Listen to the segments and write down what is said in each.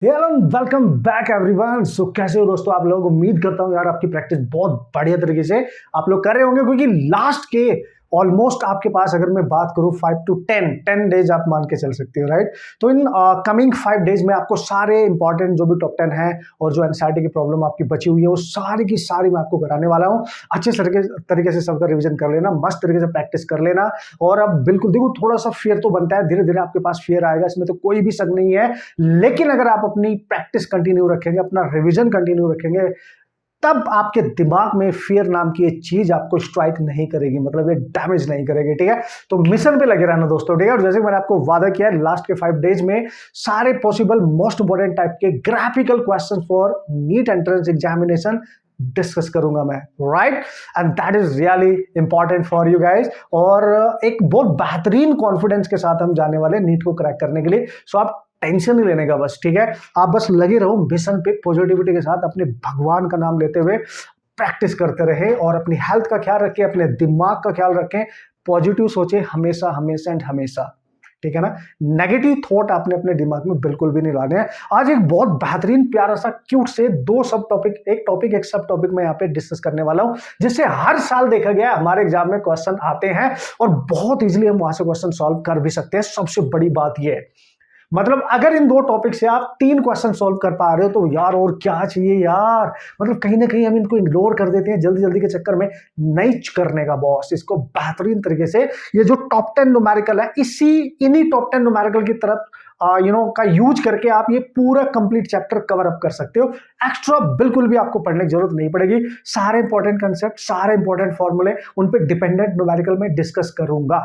Hello welcome back everyone. So कैसे हो दोस्तों आप लोग। उम्मीद करता हूँ यार आपकी प्रैक्टिस बहुत बढ़िया तरीके से आप लोग कर रहे होंगे, क्योंकि लास्ट के ऑलमोस्ट आपके पास अगर मैं बात करूँ 5 to 10 डेज आप मान के चल सकते हो, राइट। तो इन कमिंग 5 डेज में आपको सारे इंपॉर्टेंट जो भी टॉप 10 है और जो एनसीईआरटी की प्रॉब्लम आपकी बची हुई है वो सारी की सारी मैं आपको कराने वाला हूँ। अच्छे तरीके से सबका रिविजन कर लेना, मस्त तरीके से प्रैक्टिस कर लेना। और अब बिल्कुल देखो, थोड़ा सा फियर तो बनता है, धीरे धीरे आपके पास फियर आएगा, इसमें तो कोई भी शक नहीं है। लेकिन अगर आप अपनी प्रैक्टिस कंटिन्यू रखेंगे, अपना रिवीजन कंटिन्यू रखेंगे, तब आपके दिमाग में फियर नाम की एक चीज आपको स्ट्राइक नहीं करेगी, मतलब ये डैमेज नहीं करेगी, ठीक है। तो मिशन पे लगे रहना दोस्तों, ठीक है। और जैसे मैंने आपको वादा किया है, लास्ट के 5 डेज में सारे पॉसिबल मोस्ट इंपोर्टेंट टाइप के graphical question for NEET entrance examination discuss करूंगा मैं, right. And that is really important for you guys. और एक बहुत बेहतरीन कॉन्फिडेंस के साथ हम जाने वाले नीट को क्रैक करने के लिए। सो आप टेंशन नहीं लेने का बस, ठीक है। आप बस लगे रहो मिशन पे, पॉजिटिविटी के साथ अपने भगवान का नाम लेते हुए प्रैक्टिस करते रहे और अपनी हेल्थ का ख्याल रखें, अपने दिमाग का ख्याल रखें, पॉजिटिव सोचे हमेशा हमेशा एंड हमेशा, ठीक है ना। नेगेटिव थॉट आपने अपने दिमाग में बिल्कुल भी नहीं लाने हैं। आज एक बहुत बेहतरीन प्यारा सा क्यूट से दो सब टॉपिक, एक सब टॉपिक में यहाँ पे डिस्कस करने वाला हूं, जिससे हर साल देखा गया हमारे एग्जाम में क्वेश्चन आते हैं और बहुत इजीली हम वहां से क्वेश्चन सॉल्व कर भी सकते हैं। सबसे बड़ी बात यह है, मतलब अगर इन दो टॉपिक से आप 3 क्वेश्चन सॉल्व कर पा रहे हो तो यार और क्या चाहिए यार। मतलब कहीं ना कहीं हम इनको इग्नोर कर देते हैं जल्दी जल्दी के चक्कर में। नहीं करने का बॉस, इसको बेहतरीन तरीके से ये जो टॉप 10 न्यूमेरिकल है, इन्हीं टॉप 10 न्यूमेरिकल की तरफ का यूज करके आप ये पूरा कंप्लीट चैप्टर कवर अप कर सकते हो। एक्स्ट्रा बिल्कुल भी आपको पढ़ने की जरूरत नहीं पड़ेगी। सारे इंपॉर्टेंट कंसेप्ट, सारे इंपॉर्टेंट फॉर्मूले उन पे डिपेंडेंट न्यूमेरिकल में डिस्कस करूंगा।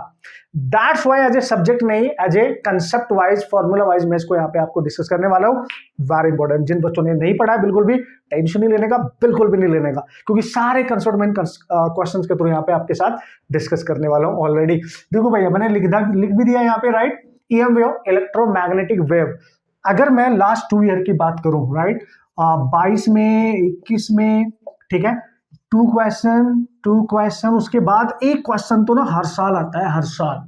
That's why as a subject नहीं, as a concept wise, formula wise मैं इसको यहाँ पे आपको डिस्कस करने वाला हूँ। Very important. जिन बच्चों ने नहीं पढ़ा है बिल्कुल भी टेंशन नहीं लेने का, बिल्कुल भी नहीं लेने का, क्योंकि सारे कंसेप्ट में क्वेश्चन के थ्रू यहाँ पे आपके साथ डिस्कस करने वाला हूँ ऑलरेडी। देखो भैया, मैंने लिख भी दिया यहाँ पे, right. EM wave, electromagnetic wave. अगर मैं लास्ट 2 ईयर की बात करूं, राइट, 22 में, 21 में, ठीक है, 2 क्वेश्चन, उसके बाद एक क्वेश्चन तो ना हर साल आता है, हर साल।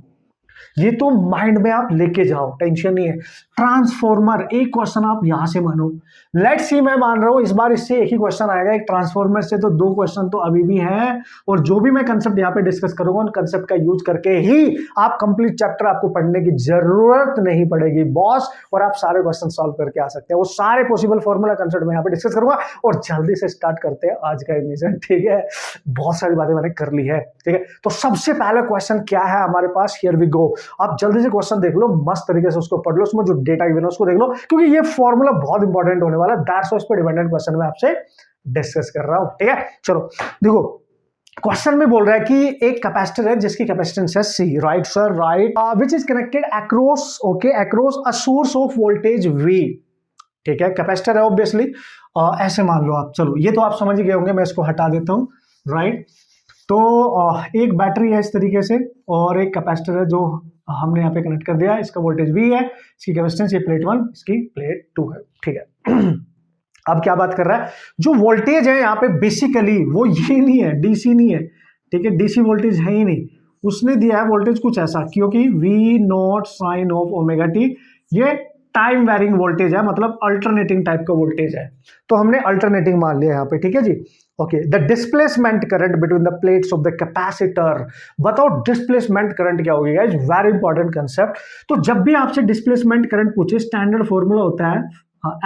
ये तो माइंड में आप लेके जाओ, टेंशन नहीं है। ट्रांसफॉर्मर, एक क्वेश्चन आप यहां से मानो। लेट्स सी, मैं मान रहा हूं इस बार इससे एक ही क्वेश्चन आएगा, एक ट्रांसफॉर्मर से तो 2 क्वेश्चन तो अभी भी हैं। और जो भी मैं कंसेप्ट यहाँ पे डिस्कस करूंगा उन कंसेप्ट का यूज करके ही आप कंप्लीट चैप्टर, आपको पढ़ने की जरूरत नहीं पड़ेगी बॉस, और आप सारे क्वेश्चन सॉल्व करके आ सकते हैं। वो सारे पॉसिबल फॉर्मूला कंसेप्ट में यहाँ पे डिस्कस करूंगा। और जल्दी से स्टार्ट करते हैं आज का मिशन, ठीक है। बहुत सारी बातें मैंने कर ली है, ठीक है। तो सबसे पहला क्वेश्चन क्या है हमारे पास, हियर वी गो। आप जल्दी से क्वेश्चन देख लो, मस्त तरीके से उसको पढ़ लो, उसमें जो डेटा गिवन है उसको देख लो, क्योंकि ये फॉर्मूला बहुत इंपॉर्टेंट होने वाला है। दैट्स व्हाई इस पे डिपेंडेंट क्वेश्चन मैं आपसे डिस्कस कर रहा हूं, ठीक है। चलो देखो, क्वेश्चन में बोल रहा है कि एक कैपेसिटर है जिसकी कैपेसिटेंस है C, right sir, right, which is connected across, okay, across a source of voltage V, ठीक है। कैपेसिटर है ऑब्वियसली, ऐसे मान लो आप। चलो ये तो आप समझ ही गए होंगे, मैं इसको हटा देता हूं, राइट। तो एक बैटरी है इस तरीके से और एक कैपेसिटर है जो हमने यहाँ पे कनेक्ट कर दिया। इसका वोल्टेज V है, इसकी कैपेसिटेंस ये प्लेट 1, इसकी प्लेट 2 है, ठीक है। अब क्या बात कर रहा है, जो वोल्टेज है यहाँ पे बेसिकली वो ये नहीं है, डीसी नहीं है, ठीक है। डीसी वोल्टेज है ही नहीं, उसने दिया है वोल्टेज कुछ ऐसा, क्योंकि V naught sine of omega t, ये टाइम वेरिंग वोल्टेज है, मतलब अल्टरनेटिंग टाइप का वोल्टेज है। तो हमने अल्टरनेटिंग मान लिया यहाँ पे, ठीक है जी। Okay, the displacement current between the plates of the capacitor. बताओ डिस्प्लेसमेंट करंट क्या होगी गाइस, वेरी इंपॉर्टेंट कंसेप्ट। तो जब भी आपसे डिस्प्लेसमेंट करंट पूछे, स्टैंडर्ड फॉर्मूला होता है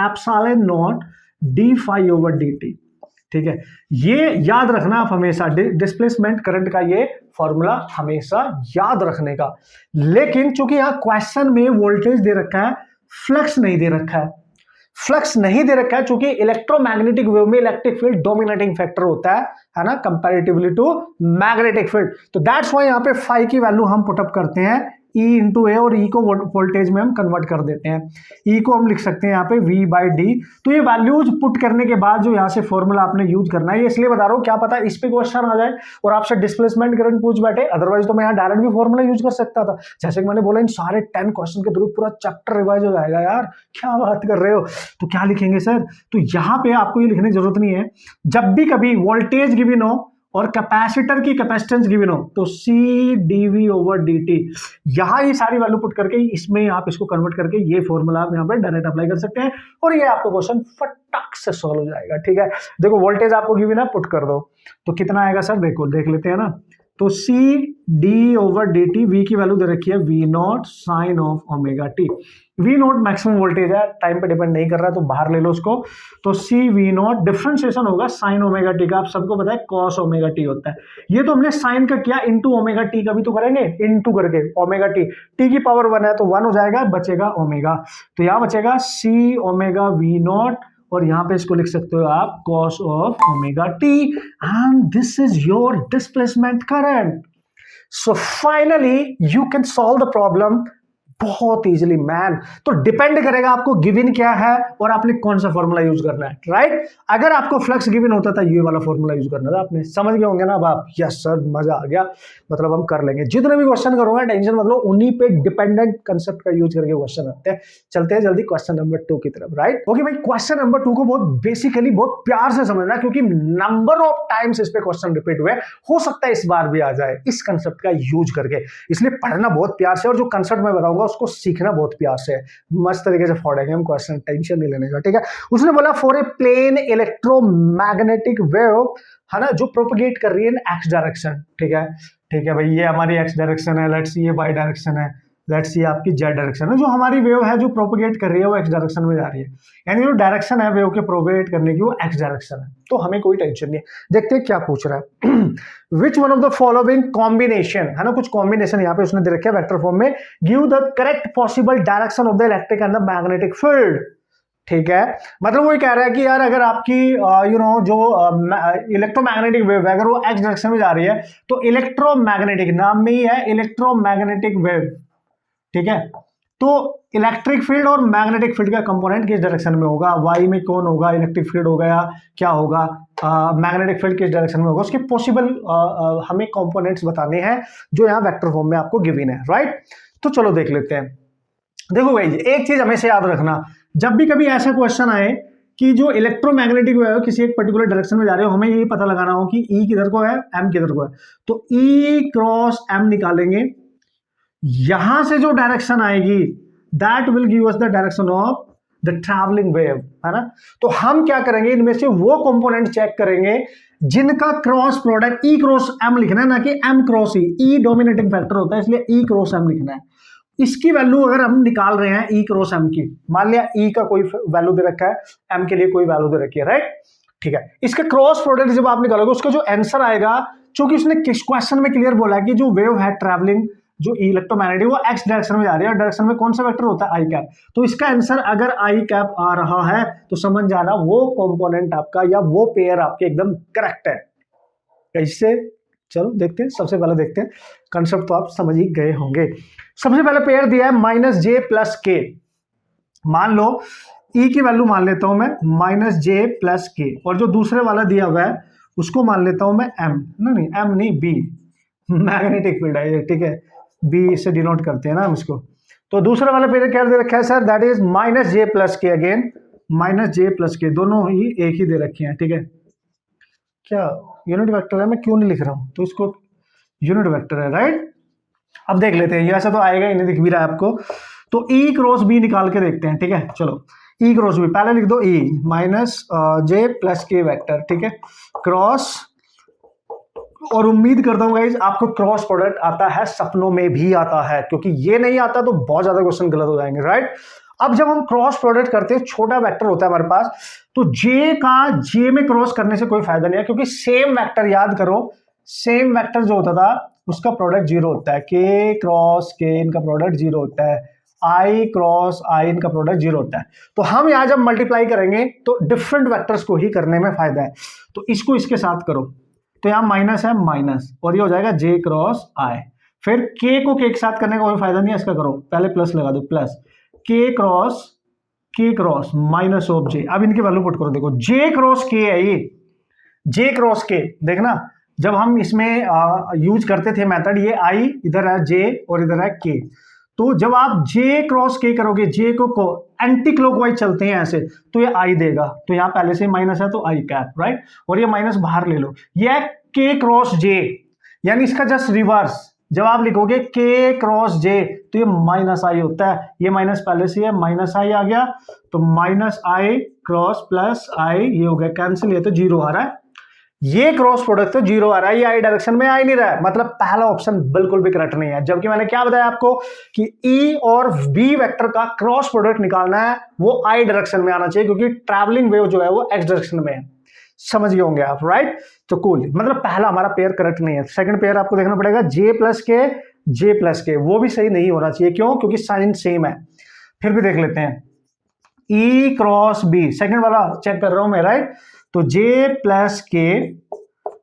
epsilon naught d phi over d t, ठीक है। ये याद रखना आप हमेशा, डिस्प्लेसमेंट करंट का ये फॉर्मूला हमेशा याद रखने का। लेकिन चूंकि यहां क्वेश्चन में वोल्टेज दे रखा है, फ्लक्स नहीं दे रखा है, फ्लक्स नहीं दे रखा है, चूंकि इलेक्ट्रोमैग्नेटिक वेव में इलेक्ट्रिक फील्ड डोमिनेटिंग फैक्टर होता है ना, कंपैरेटिवली टू मैग्नेटिक फील्ड। तो दैट्स व्हाई यहां पे फाई की वैल्यू हम पुटअप करते हैं E इंटू ए, और E को वोल्टेज में हम कन्वर्ट कर देते हैं। E को हम लिख सकते हैं यहाँ पे V/D। तो ये वैल्यूज पुट करने के बाद जो यहाँ से फॉर्मूला आपने यूज करना है, ये इसलिए बता रहा हूँ, क्या पता इस पे क्वेश्चन आ जाए और आपसे डिस्प्लेसमेंट करंट पूछ बैठे। अदरवाइज तो मैं यहाँ डायरेक्ट भी फॉर्मूला यूज कर सकता था। जैसे कि मैंने बोला, इन सारे 10 क्वेश्चन के थ्रू पूरा चैप्टर रिवाइज हो जाएगा। यार क्या बात कर रहे हो, तो क्या लिखेंगे सर, तो यहाँ पे आपको ये लिखने की जरूरत नहीं है। जब भी कभी वोल्टेज गिवन हो और कैपेसिटर की कैपेसिटेंस गिवन हो तो सी डीवी ओवर डी टी। यहाँ ये सारी वैल्यू पुट करके इसमें आप इसको कन्वर्ट करके ये फॉर्मूला आप यहाँ पे डायरेक्ट अप्लाई कर सकते हैं और ये आपको क्वेश्चन फटाक से सॉल्व हो जाएगा। ठीक है, देखो वोल्टेज आपको गिवन है, पुट कर दो तो कितना आएगा सर, देखो देख लेते हैं ना। तो c d over d t, v की वैल्यू दे रखी है v naught sine of omega t. V naught maximum voltage है, टाइम पे डिपेंड नहीं कर रहा है तो बाहर ले लो उसको। तो सी वी नॉट डिफरेंशिएशन होगा साइन ओमेगा टी का, आप सबको पता है कॉस ओमेगा टी होता है। ये तो हमने साइन का किया, इनटू ओमेगा टी का भी तो करेंगे, इनटू करके ओमेगा टी, टी की पावर 1 है तो 1 हो जाएगा, बचेगा ओमेगा। तो यहां बचेगा सी ओमेगा वी नॉट और यहां पे इसको लिख सकते हो आप cos of omega T and this is your displacement current. So finally you can solve the problem बहुत इजीली मैन। तो डिपेंड करेगा आपको गिवन क्या है और आपने कौन सा फॉर्मूला यूज करना है, राइट। अगर आपको फ्लक्स गिवन होता था ये वाला फॉर्मूला यूज करना था, आपने समझ गए होंगे ना अब आप। यस सर मजा आ गया, मतलब हम कर लेंगे। जितने भी क्वेश्चन करूंगा टेंशन मतलब उन्हीं पे डिपेंडेंट कंसेप्ट का यूज करके क्वेश्चन आते हैं। चलते हैं जल्दी क्वेश्चन नंबर 2 की तरफ, राइट। ओके भाई, क्वेश्चन नंबर 2 को बहुत बेसिकली बहुत प्यार से समझना क्योंकि नंबर ऑफ टाइम्स इस पे क्वेश्चन रिपीट हुए, हो सकता है इस बार भी आ जाए इस कंसेप्ट का यूज करके, इसलिए पढ़ना बहुत प्यार से और जो कंसेप्ट मैं बताऊंगा उसको सीखना बहुत प्यार से। मस्त तरीके से पढ़ेंगे हम क्वेश्चन, टेंशन नहीं लेने का, ठीक है। उसने बोला for a plane electromagnetic wave, है ना, जो प्रोपगेट कर रही है इन एक्स डायरेक्शन। ठीक है, ठीक है भाई, ये हमारी एक्स डायरेक्शन है, लेट्स सी ये वाई डायरेक्शन है, लेट्स सी आपकी जेड डायरेक्शन है। जो हमारी वेव है जो प्रोपगेट कर रही है वो एक्स डायरेक्शन में जा रही है, यानी जो डायरेक्शन है वेव के प्रोपगेट करने की वो एक्स डायरेक्शन है। तो हमें कोई टेंशन नहीं है। देखते हैं क्या पूछ रहा है। Which one of the following combination, है ना, कुछ कॉम्बिनेशन यहाँ पे उसने दे रखे हैं वेक्टर फॉर्म में, give the correct possible direction of the electric and the magnetic field. ठीक है, मतलब वो कह रहा है कि यार अगर आपकी जो इलेक्ट्रोमैग्नेटिक वेव है अगर वो एक्स डायरेक्शन में जा रही है तो इलेक्ट्रोमैग्नेटिक नाम में ही है इलेक्ट्रोमैग्नेटिक वेव। ठीक है, तो इलेक्ट्रिक फील्ड और मैग्नेटिक फील्ड का कंपोनेंट किस डायरेक्शन में होगा, वाई में कौन होगा, इलेक्ट्रिक फील्ड होगा या क्या होगा, मैग्नेटिक फील्ड किस डायरेक्शन में होगा, उसके पॉसिबल हमें कंपोनेंट्स बताने हैं जो यहाँ वेक्टर फॉर्म में आपको गिवन है, राइट। तो चलो देख लेते हैं। देखो भाई एक चीज हमेशा याद रखना, जब भी कभी ऐसा क्वेश्चन आए कि जो इलेक्ट्रोमैग्नेटिक वेव है किसी एक पर्टिकुलर डायरेक्शन में जा रहे हो, हमें ये पता लगाना हो कि ई किधर को है, एम किधर को है, तो ई क्रॉस एम निकालेंगे, यहां से जो डायरेक्शन आएगी that will give us the direction of the travelling wave, है ना। तो हम क्या करेंगे, इनमें से वो कंपोनेंट चेक करेंगे जिनका क्रॉस प्रोडक्ट ई क्रॉस एम लिखना है, ना कि एम क्रॉस ई। ई डोमिनेटिंग फैक्टर होता है इसलिए ई क्रॉस एम लिखना है। इसकी वैल्यू अगर हम निकाल रहे हैं ई क्रॉस एम की, मान लिया ई का कोई वैल्यू दे रखा है, एम के लिए कोई वैल्यू दे रखी है, राइट। ठीक है, इसका क्रॉस प्रोडक्ट जब आप निकालोगे उसका जो आंसर आएगा, चूंकि उसने किस क्वेश्चन में क्लियर बोला है कि जो वेव है ट्रैवलिंग जो इलेक्ट्रोमैग्नेटिक वो एक्स डायरेक्शन में जा रही है और डायरेक्शन में कौन सा वेक्टर होता है, आई कैप। तो इसका आंसर अगर आई कैप आ रहा है तो समझ जाना वो कंपोनेंट आपका या वो पेयर आपके एकदम करेक्ट है। कैसे, चलो देखते हैं। सबसे पहले देखते हैं, कंसेप्ट तो आप समझ ही गए होंगे। सबसे पहले पेयर दिया है माइनस जे प्लस के। मान लो ई की वैल्यू मान लेता हूं मैं माइनस जे प्लस के, और जो दूसरे वाला दिया हुआ है उसको मान लेता हूं मैं एम, नहीं एम नहीं बी, मैग्नेटिक फील्ड है ये, ठीक है, बी से डिनोट करते हैं ना हम इसको। तो दूसरा वाला पेयर क्या दे रखा है sir, that is minus J plus के, अगेन माइनस जे प्लस के, दोनों ही एक ही दे रखे हैं। ठीक है, क्या यूनिट वेक्टर है, मैं क्यों नहीं लिख रहा हूं, तो इसको यूनिट वेक्टर है, राइट। अब देख लेते हैं, ये ऐसा तो आएगा ही नहीं, दिख भी रहा है आपको। तो ई क्रॉस बी निकाल के देखते हैं। ठीक है, चलो ई क्रॉस बी पहले लिख दो, ई माइनस जे प्लस के वेक्टर, ठीक है, क्रॉस, और उम्मीद करता हूं गाइस आपको क्रॉस प्रोडक्ट आता है, सपनों में भी आता है, क्योंकि ये नहीं आता तो बहुत ज्यादा क्वेश्चन गलत हो जाएंगे, राइट। अब जब हम क्रॉस प्रोडक्ट करते हैं, छोटा वेक्टर होता है हमारे पास, तो जे का जे में क्रॉस करने से कोई फायदा नहीं है, क्योंकि सेम वेक्टर याद करो, सेम वेक्टर जो होता था उसका प्रोडक्ट जीरो होता है, के क्रॉस के इनका प्रोडक्ट जीरो होता है, आई क्रॉस आई इनका प्रोडक्ट जीरो होता है। तो हम यहां जब मल्टीप्लाई करेंगे तो डिफरेंट वेक्टर्स को ही करने में फायदा है। तो इसको इसके साथ करो, तो यहां माइनस है माइनस, और ये हो जाएगा जे क्रॉस आई। फिर के को के साथ करने का कोई फायदा नहीं है, इसका करो, पहले प्लस लगा दो, प्लस के क्रॉस माइनस ऑफ जे। अब इनकी वैल्यू पुट करो, देखो जे क्रॉस के है ये, जे क्रॉस के, देखना जब हम इसमें यूज करते थे मेथड, ये आई इधर है जे और इधर है के, तो जब आप जे क्रॉस के करोगे, जे को एंटी क्लॉकवाइज चलते हैं ऐसे, तो ये आई देगा, तो यहां पहले से माइनस है तो आई कैप, राइट, और ये माइनस बाहर ले लो, ये k क्रॉस j, यानी इसका जस्ट रिवर्स। जब आप लिखोगे k क्रॉस j तो ये माइनस आई होता है, ये माइनस पहले से है, माइनस आई आ गया तो माइनस आई क्रॉस प्लस आई, ये हो गया कैंसिल, ये तो जीरो आ रहा है, ये क्रॉस प्रोडक्ट तो जीरो आ रहा है, ये आई डायरेक्शन में आ ही नहीं रहा है, मतलब पहला ऑप्शन बिल्कुल भी करेक्ट नहीं है। जबकि मैंने क्या बताया आपको कि ई और बी वेक्टर का क्रॉस प्रोडक्ट निकालना है, वो आई डायरेक्शन में आना चाहिए, क्योंकि ट्रैवलिंग वेव जो है वो एक्स डायरेक्शन में है। समझ गए होंगे आप, राइट? तो कूल, मतलब पहला हमारा पेयर करेक्ट नहीं है। सेकंड पेयर आपको देखना पड़ेगा जे प्लस के, वो भी सही नहीं होना चाहिए। क्यों? क्योंकि साइन सेम है। फिर भी देख लेते हैं, ई क्रॉस बी, सेकंड वाला चेक कर रहा हूं मैं, राइट? तो जे प्लस के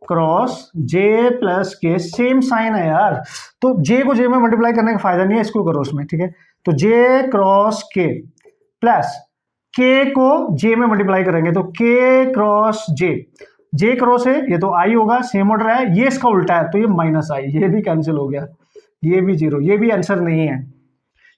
क्रॉस जे प्लस के, सेम साइन है यार, तो जे को जे में मल्टीप्लाई करने का फायदा नहीं है, इसको करो उसमें, ठीक है? तो जे क्रॉस के प्लस के को जे में मल्टीप्लाई करेंगे तो के क्रॉस जे क्रॉस है, ये तो आई होगा, सेम ऑर्डर है, ये इसका उल्टा है तो ये माइनस आई, ये भी कैंसिल हो गया, ये भी जीरो, ये भी आंसर नहीं है।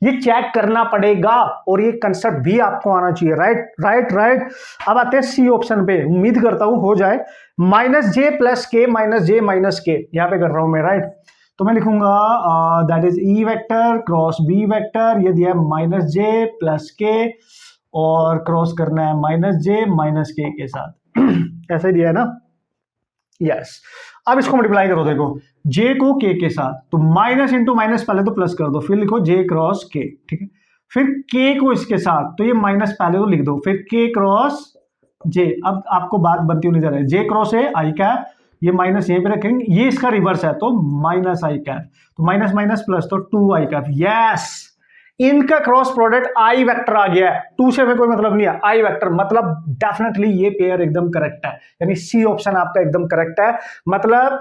ये चेक करना पड़ेगा और ये कंसेप्ट भी आपको आना चाहिए, राइट। अब आते हैं सी ऑप्शन पे, उम्मीद करता हूं हो जाए। माइनस जे प्लस के माइनस के यहां पे कर रहा हूं मैं, राइट? तो मैं लिखूंगा that is e vector cross b vector, ये दिया माइनस जे प्लस के और क्रॉस करना है माइनस जे माइनस के साथ ऐसे दिया है ना, यस। अब इसको मल्टीप्लाई करो, देखो जे को के साथ, तो माइनस इंटू माइनस पहले तो प्लस कर दो, फिर लिखो जे क्रॉस के, ठीक है? फिर के को इसके साथ, तो ये माइनस पहले तो लिख दो, फिर के क्रॉस जे। अब आपको बात बनती हुई नजर है, जे क्रॉस है आई कैप, ये माइनस यहीं पे रखेंगे, ये इसका रिवर्स है तो माइनस आई कैप, तो माइनस माइनस प्लस तो टू आई कैप, यस। इनका क्रॉस प्रोडक्ट आई वेक्टर आ गया है, टू से हमें कोई मतलब नहीं है, आई वेक्टर, मतलब डेफिनेटली ये पेयर एकदम करेक्ट है, यानी सी ऑप्शन आपका एकदम करेक्ट है। मतलब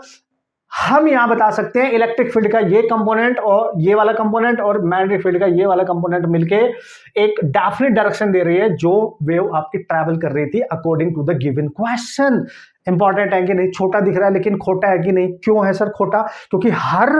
हम यहां बता सकते हैं इलेक्ट्रिक फील्ड का ये कंपोनेंट और ये वाला कंपोनेंट और मैग्नेटिक फील्ड का ये वाला कंपोनेंट मिलके एक डेफिनेट डायरेक्शन दे रही है जो वेव आपकी ट्रैवल कर रही थी according to the given question. Important है कि नहीं? छोटा दिख रहा है लेकिन खोटा है कि नहीं? क्यों है सर खोटा? क्योंकि हर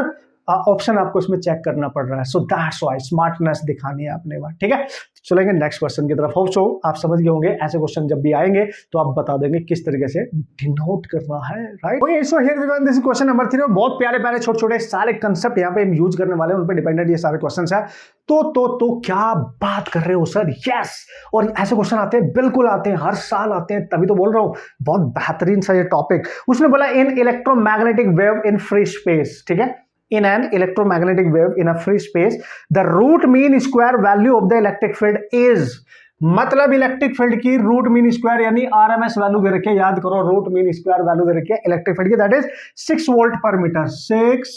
ऑप्शन आपको इसमें चेक करना पड़ रहा है, सो दैट्स व्हाई स्मार्टनेस दिखानी है आपने वहां, ठीक है? चलेंगे नेक्स्ट क्वेश्चन की तरफ। होप सो आप समझ गए होंगे, ऐसे क्वेश्चन जब भी आएंगे तो आप बता देंगे किस तरीके से डिनोट करना है, right? Okay, so here we go, this is question number 3। बहुत प्यारे प्यारे छोटे छोटे सारे कंसेप्ट यहाँ पे हम यूज करने वाले हैं, उन पे डिपेंडेंट ये सारे क्वेश्चंस है। तो क्या बात कर रहे हो सर? यस। और ऐसे क्वेश्चन आते हैं, बिल्कुल आते हैं, हर साल आते हैं, तभी तो बोल रहा हूँ बहुत बेहतरीन सा ये टॉपिक। उसने बोला in electromagnetic wave in free space, ठीक है? In an electromagnetic wave in a free space, the root mean square value of the electric field is, मतलब इलेक्ट्रिक फील्ड की रूट मीन स्क्वायर यानी आरएमएस वैल्यू दे रखी है, याद करो रूट मीन स्क्वायर वैल्यू दे रखी है इलेक्ट्रिक फील्ड की, दैट इज 6 वोल्ट पर मीटर, 6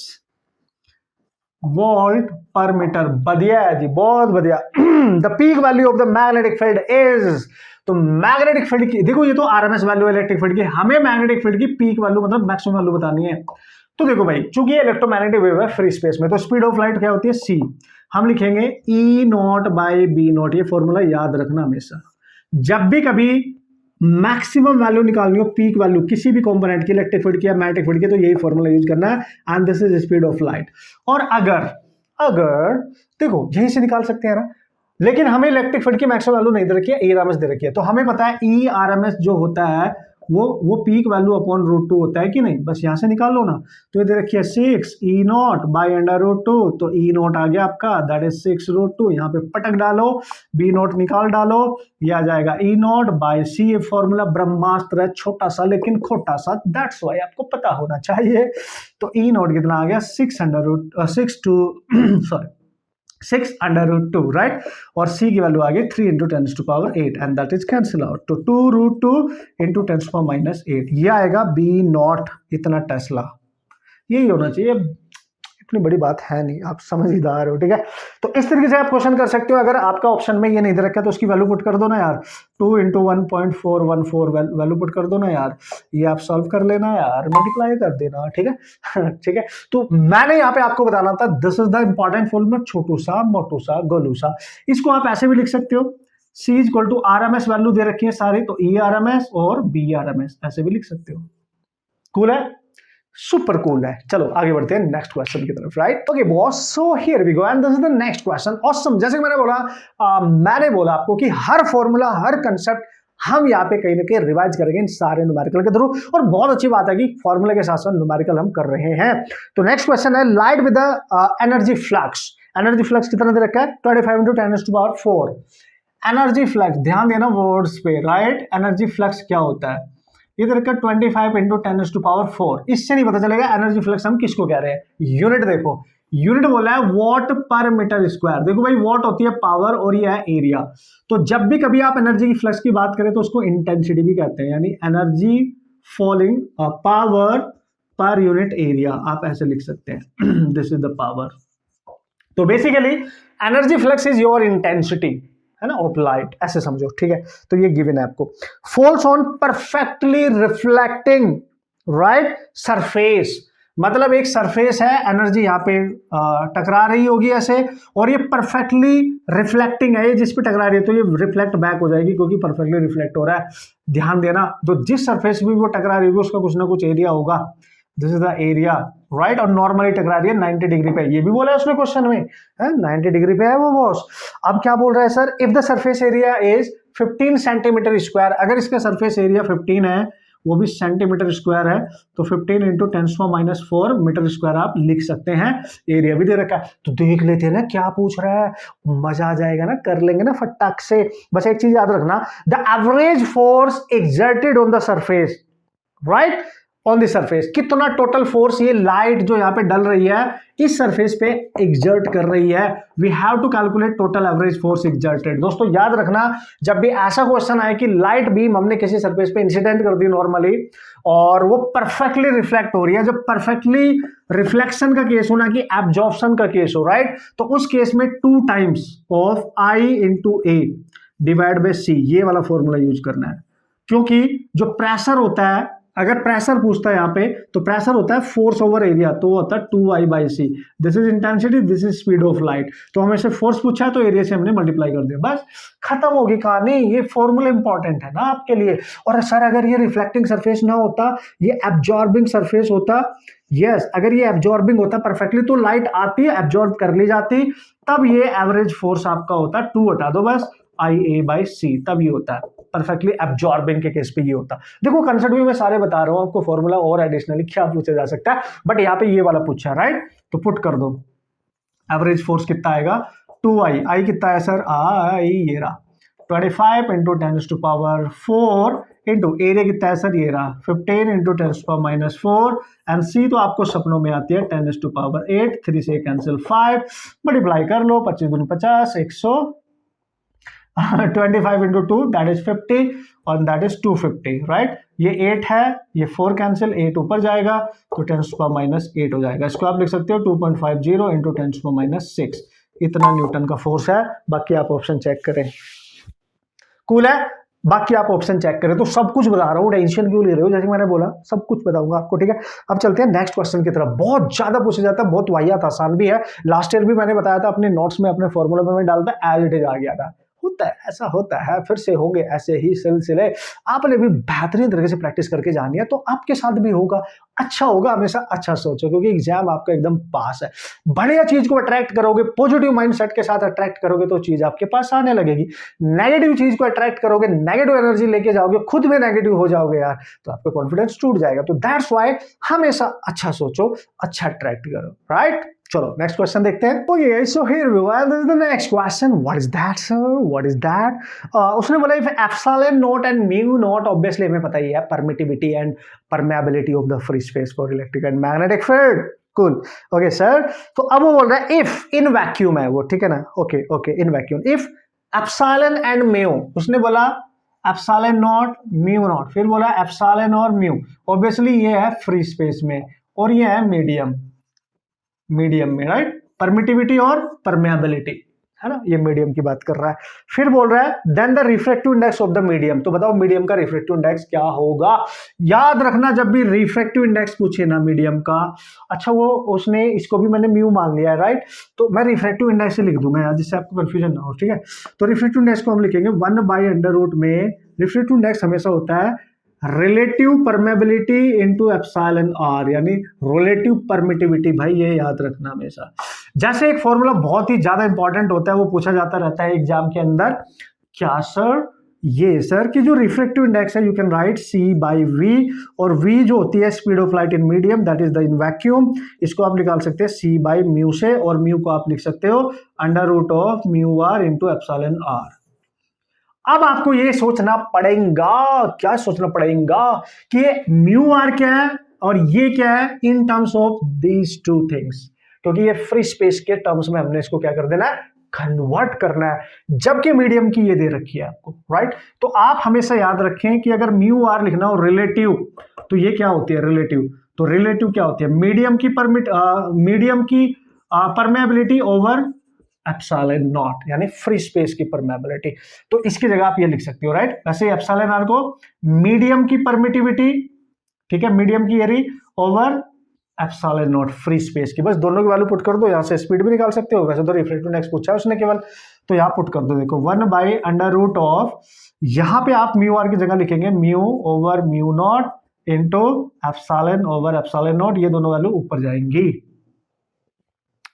वोल्ट पर मीटर। बढ़िया है जी, बहुत बढ़िया। The peak value of the magnetic field is, तो मैग्नेटिक फील्ड की देखो, ये तो आरएमएस वैल्यू इलेक्ट्रिक फील्ड की, हमें मैग्नेटिक फील्ड की पीक वैल्यू मतलब मैक्सिमम वैल्यू बतानी है। तो देखो भाई, चूंकि इलेक्ट्रोमैग्नेटिक वेव है फ्री स्पेस में, तो स्पीड ऑफ लाइट क्या होती है? सी। हम लिखेंगे ई नॉट बाई बी नॉट, ये फॉर्मूला याद रखना हमेशा। जब भी कभी मैक्सिमम वैल्यू निकालनी हो, पीक वैल्यू किसी भी कंपोनेंट की, इलेक्ट्रिक फील्ड की या मैग्नेटिक फील्ड की, तो यही फॉर्मूला यूज करना है, and this is speed of light. और अगर देखो यहीं से निकाल सकते हैं ना, लेकिन हमें इलेक्ट्रिक फील्ड की मैक्सिमम वैल्यू नहीं दे रखी है, ई आर एम एस दे रखी है, तो हमें पता है ई आर एम एस जो होता है वो पीक वैल्यू अपॉन रूट 2 होता है कि नहीं? बस यहां से निकाल लो ना। तो ये दे रखी है 6 ई नॉट बाई अंडर रूट 2, तो ई नॉट आ गया आपका, दैट इज 6 रूट 2, यहाँ पे पटक डालो, बी नॉट निकाल डालो, ये आ जाएगा ई नॉट बाई सी। ये फॉर्मूला ब्रह्मास्त्र है, छोटा सा लेकिन खोटा सा, दैट्स वाई आपको पता होना चाहिए। तो ई नॉट कितना आ गया? 6 अंडर रूट 2, राइट? और c की वैल्यू आ गई 3 into 10 to power 8, and that is cancel out, तो 2 रूट 2 इंटू 10 टू पावर -8, ये आएगा बी नॉट इतना टेस्ला। यही होना चाहिए, इतनी बड़ी बात है नहीं, आप समझदार हो, ठीक है? तो इस तरीके से आप क्वेश्चन कर सकते हो। अगर आपका ऑप्शन में ये नहीं दे रखा तो उसकी वैल्यू पुट कर दो ना यार, 2 इंटू 1.414 वैल्यू पुट कर दो ना यार, ये आप सॉल्व कर लेना यार, मल्टीप्लाई कर देना, ठीक है? ठीक है, तो मैंने यहाँ पे आपको बताना था, this is the important formula, छोटू सा मोटू सा गोलू सा। इसको आप ऐसे भी लिख सकते हो, C equal to RMS value दे रखी है सारी, तो ई आरएमएस और बी आरएमएस ऐसे भी लिख सकते हो। कूल है, सुपर कूल है। चलो आगे बढ़ते हैं नेक्स्ट क्वेश्चन की तरफ, right? Okay boss, so here we go and this is the next question. Awesome. जैसे कि मैंने बोला आपको कि हर फॉर्मूला, हर कंसेप्ट हम यहाँ पे कहीं ना कहीं रिवाइज करेंगे इन सारे न्यूमेरिकल के थ्रू, और बहुत अच्छी बात है कि फॉर्मूले के साथ साथ न्यूमेरिकल हम कर रहे हैं। तो नेक्स्ट क्वेश्चन है light with energy flux. Energy flux कितना दे रखा है 25 इंटू 10⁴। एनर्जी फ्लक्स, ध्यान देना वर्ड्स पे, राइट। एनर्जी फ्लक्स क्या होता है, ये दे रखा 25 इंटू 10⁴। इससे नहीं पता चलेगा एनर्जी फ्लक्स हम किसको कह रहे हैं। यूनिट देखो, यूनिट बोला है वॉट पर मीटर स्क्वायर। देखो भाई वॉट होती है पावर और ये है एरिया। तो जब भी कभी आप एनर्जी की फ्लक्स की बात करें तो उसको इंटेंसिटी भी कहते हैं, यानी energy falling power per unit area, आप ऐसे लिख सकते हैं दिस इज द पावर। तो basically energy flux is your intensity, है ना, ऑफ लाइट, ऐसे समझो, ठीक है। तो ये गिवन है आपको। Falls on perfectly reflecting right surface, मतलब एक सरफेस है, एनर्जी यहाँ पे टकरा रही होगी ऐसे, और ये परफेक्टली रिफ्लेक्टिंग है, ये जिस पे टकरा रही है तो ये रिफ्लेक्ट बैक हो जाएगी क्योंकि परफेक्टली रिफ्लेक्ट हो रहा है। ध्यान देना, तो जिस सरफेस भी वो टकरा रही होगी उसका कुछ ना कुछ एरिया होगा, this is the area, right. और नॉर्मली टकरा रही है 90 डिग्री पे, ये भी बोला है उसने क्वेश्चन में, है 90 डिग्री पे है वो बॉस। अब क्या बोल रहा है sir, if the surface area is 15 centimetre square, अगर इसका सरफेस एरिया 15 है, वो भी सेंटीमीटर स्क्वायर है, तो 15 इंटू 10⁻⁴ मीटर स्क्वायर आप लिख सकते हैं। एरिया भी दे रखा है, तो देख लेते हैं ना क्या पूछ रहा है, मजा आ जाएगा ना, कर लेंगे ना फटाक से। बस एक चीज याद रखना, the average force exerted on the surface, right, on the surface, कितना टोटल फोर्स ये लाइट जो यहाँ पे डल रही है इस सरफेस पे एग्जर्ट कर रही है। We have to calculate total average force exerted. दोस्तों याद रखना, जब भी ऐसा क्वेश्चन आए कि लाइट बीम हमने किसी सरफेस पे इंसिडेंट कर दी नॉर्मली और वो परफेक्टली रिफ्लेक्ट हो रही है, जब परफेक्टली रिफ्लेक्शन का केस हो ना कि एब्जॉर्प्शन का केस हो, राइट, तो उस केस में 2 times of I into A divide by C, ये वाला फॉर्मूला यूज करना है। क्योंकि जो प्रेशर होता है, अगर प्रेशर पूछता है यहाँ पे, तो प्रेशर होता है फोर्स ओवर एरिया, तो वो होता है 2I/c। This is intensity, this is speed of light. तो हमें से फोर्स पूछा है तो एरिया से हमने मल्टीप्लाई कर दिया, बस खत्म होगी कहानी। ये फॉर्मूला इंपॉर्टेंट है ना आपके लिए। और सर अगर ये रिफ्लेक्टिंग सरफेस ना होता, ये एब्जॉर्बिंग सरफेस होता, यस अगर ये एब्जॉर्बिंग होता परफेक्टली तो लाइट आती है, एब्जॉर्ब कर ली जाती, तब ये एवरेज फोर्स आपका होता, 2 हटा दो बस, IA/c, तब ये होता है परफेक्टली एब्जॉर्बिंग के केस पे ये होता। देखो कंसेप्ट भी मैं सारे बता रहा हूं आपको, फॉर्मूला और एडिशनली क्या पूछा जा सकता है, बट यहाँ पे ये वाला पूछा है, राइट। तो पुट कर दो, एवरेज फोर्स कितना आएगा 2I, आई कितना है सर, आई ये रहा 25 इंटू 10⁴ इंटू एरिया कितना है सर, ये रहा 15 इंटू 10⁻⁴, एंड सी तो आपको सपनों में आती है 10⁸, 3 से कैंसिल 5, मल्टीप्लाई कर लो, 25 दूनी 50, 100, 25 इंटू 2 दैट इज 50 और दैट इज 250, राइट। ये 8 है, ये 4 कैंसिल, 8 ऊपर जाएगा तो 10⁻8 हो जाएगा। इसको आप लिख सकते हो 2.50 इंटू 10⁻6, इतना न्यूटन का फोर्स है। बाकी आप ऑप्शन चेक करें, कूल है, बाकी आप ऑप्शन चेक करें। तो सब कुछ बता रहा हूँ, टेंशन क्यों ले रहे हो, जैसे मैंने बोला सब कुछ बताऊंगा आपको, ठीक है। अब चलते हैं नेक्स्ट क्वेश्चन की तरफ। बहुत ज्यादा पूछा जाता है, बहुत वाहियात आसान भी है। लास्ट ईयर भी मैंने बताया था अपने नोट्स में, अपने फॉर्मूला में मैं डालता एज इट इज आ गया था, होता है ऐसा होता है, फिर से होंगे ऐसे ही सिलसिले। आपने भी बेहतरीन तरीके से प्रैक्टिस करके जानी है तो आपके साथ भी होगा, अच्छा होगा। हमेशा अच्छा सोचो क्योंकि एग्जाम आपका एकदम पास है। बढ़िया चीज को अट्रैक्ट करोगे, पॉजिटिव माइंडसेट के साथ अट्रैक्ट करोगे तो चीज आपके पास आने लगेगी। नेगेटिव चीज को अट्रैक्ट करोगे, नेगेटिव एनर्जी लेके जाओगे, खुद में नेगेटिव हो जाओगे यार, तो आपका कॉन्फिडेंस टूट जाएगा। तो दैट्स वाई हमेशा अच्छा सोचो, अच्छा अट्रैक्ट करो, राइट। चलो नेक्स्ट क्वेश्चन देखते हैं। Okay so here we go, this is the next question. What is that sir, what is that? उसने बोला if epsilon naught and mu naught, obviously हमें पता ही है permittivity and permeability of the free space for electric and magnetic field, cool. Okay sir, तो अब वो बोल रहा है इफ इन वैक्यूम है वो, ठीक है ना। Okay okay, in vacuum if epsilon and mu, उसने बोला एप्सिलॉन नॉट म्यू नॉट, फिर बोला एप्सिलॉन और म्यू, ऑब्वियसली ये है फ्री स्पेस में और ये है मीडियम में, राइट। परमिटिविटी और परमेबिलिटी, है ना, ये मीडियम की बात कर रहा है। फिर बोल रहा है then the refractive index of the medium, तो बताओ मीडियम का रिफ्रैक्टिव इंडेक्स क्या होगा। याद रखना जब भी रिफ्रैक्टिव इंडेक्स पूछे ना मीडियम का, अच्छा वो उसने इसको भी मैंने म्यू मान लिया है, राइट, तो मैं रिफ्रैक्टिव इंडेक्स से लिख दूंगा यार जिससे आपको कंफ्यूजन ना हो, ठीक है। तो रिफ्रैक्टिव इंडेक्स को हम लिखेंगे 1/√, में रिफ्रैक्टिव इंडेक्स हमेशा होता है relative permeability into epsilon r, यानी रिलेटिव परमिटिविटी। भाई ये याद रखना हमेशा। जैसे एक फॉर्मूला बहुत ही ज्यादा इंपॉर्टेंट होता है, वो पूछा जाता रहता है एग्जाम के अंदर, क्या सर ये सर कि जो रिफ्रैक्टिव इंडेक्स है, you can write c by v, और वी जो होती है speed of light in medium, that is the in vacuum, इसको आप निकाल सकते हैं सी बाई म्यू से, और म्यू को आप लिख सकते हो under root of mu r into epsilon r. अब आपको ये सोचना पड़ेगा, क्या सोचना पड़ेगा कि म्यू आर क्या है और ये क्या है in terms of these two things, क्योंकि ये फ्री स्पेस के टर्म्स में हमने इसको क्या कर देना है, कन्वर्ट करना है, जबकि मीडियम की ये दे रखी है आपको, राइट। तो आप हमेशा याद रखें कि अगर म्यू आर लिखना हो रिलेटिव, तो ये क्या होती है रिलेटिव, तो रिलेटिव क्या होती है, मीडियम की परमेबिलिटी ओवर एप्सिलॉन नॉट, यानी फ्री स्पेस की परमेबिलिटी। तो इसकी जगह आप ये लिख सकते हो, राइट। वैसे एप्सिलॉन आर को मीडियम की परमिटिविटी, ठीक है, मीडियम की एरी over epsilon naught free space की, बस दोनों की वैल्यू पुट कर दो, यहां से स्पीड भी निकाल सकते हो, वैसे तो रिफ्रैक्टिव इंडेक्स पूछा है उसने केवल, तो यहां पुट कर दो, देखो 1 बाई अंडर रूट ऑफ, यहां पे आप म्यू आर की जगह लिखेंगे mu over mu naught into epsilon over epsilon not, ये दोनों वैल्यू ऊपर जाएंगी,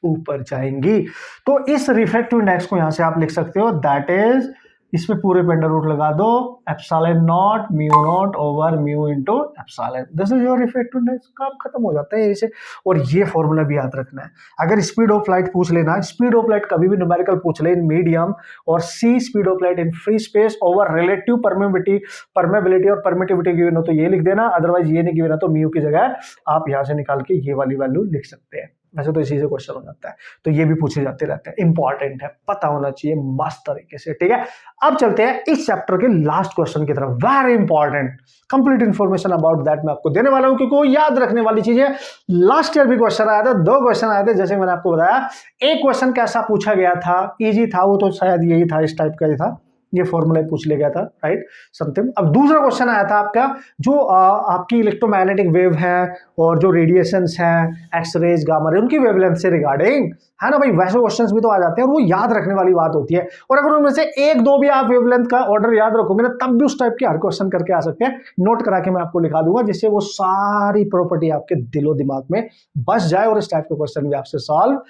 ऊपर जाएंगी। तो इस रिफ्रैक्टिव इंडेक्स को यहां से आप लिख सकते हो, दैट इज, इसमें पूरे पे अंडर रूट लगा दो, epsilon not mu naught over mu into epsilon, this is your refractive index, काम खत्म हो जाता है इसे। और ये फॉर्मूला भी याद रखना है, अगर स्पीड ऑफ लाइट पूछ लेना, स्पीड ऑफ लाइट कभी भी न्यूमेरिकल पूछ ले इन मीडियम, और C speed of light in free space over relative permeability और परमिटिविटी गिवन हो तो ये लिख देना, अदरवाइज ये नहीं गिवन है तो म्यू की जगह आप यहां से निकाल के ये वाली वैल्यू लिख सकते हैं। वैसे तो इसी से क्वेश्चन हो जाता है, तो ये भी पूछे जाते रहते हैं, इंपॉर्टेंट है, पता होना चाहिए मस्त तरीके से, ठीक है। अब चलते हैं इस चैप्टर के लास्ट क्वेश्चन की तरफ, very important, complete information about that मैं आपको देने वाला हूं, क्योंकि वो याद रखने वाली चीज है। लास्ट ईयर भी क्वेश्चन आया था, 2 क्वेश्चन आए थे, जैसे मैंने आपको बताया, एक क्वेश्चन कैसा पूछा गया था, इजी था वो, तो शायद यही था, इस टाइप का ही था, ये फॉर्मूला पूछ लिया गया था, राइट, समथिंग। अब दूसरा क्वेश्चन आया था आपका, जो आपकी इलेक्ट्रोमैग्नेटिक वेव है और जो रेडिएशंस हैं, एक्सरेज, गामा रे, उनकी वेवलेंथ से रिगार्डिंग, है ना भाई, वैसे क्वेश्चंस भी तो आ जाते हैं और वो याद रखने वाली बात होती है। और अगर उनमें से 1-2 भी आप वेवलेंथ का ऑर्डर याद रखोगे ना, तब भी उस टाइप के हर क्वेश्चन करके आ सकते हैं, नोट करा के मैं आपको लिखा दूंगा, जिससे वो सारी प्रॉपर्टी आपके दिलो दिमाग में बस जाए और इस टाइप के क्वेश्चन भी आपसे सॉल्व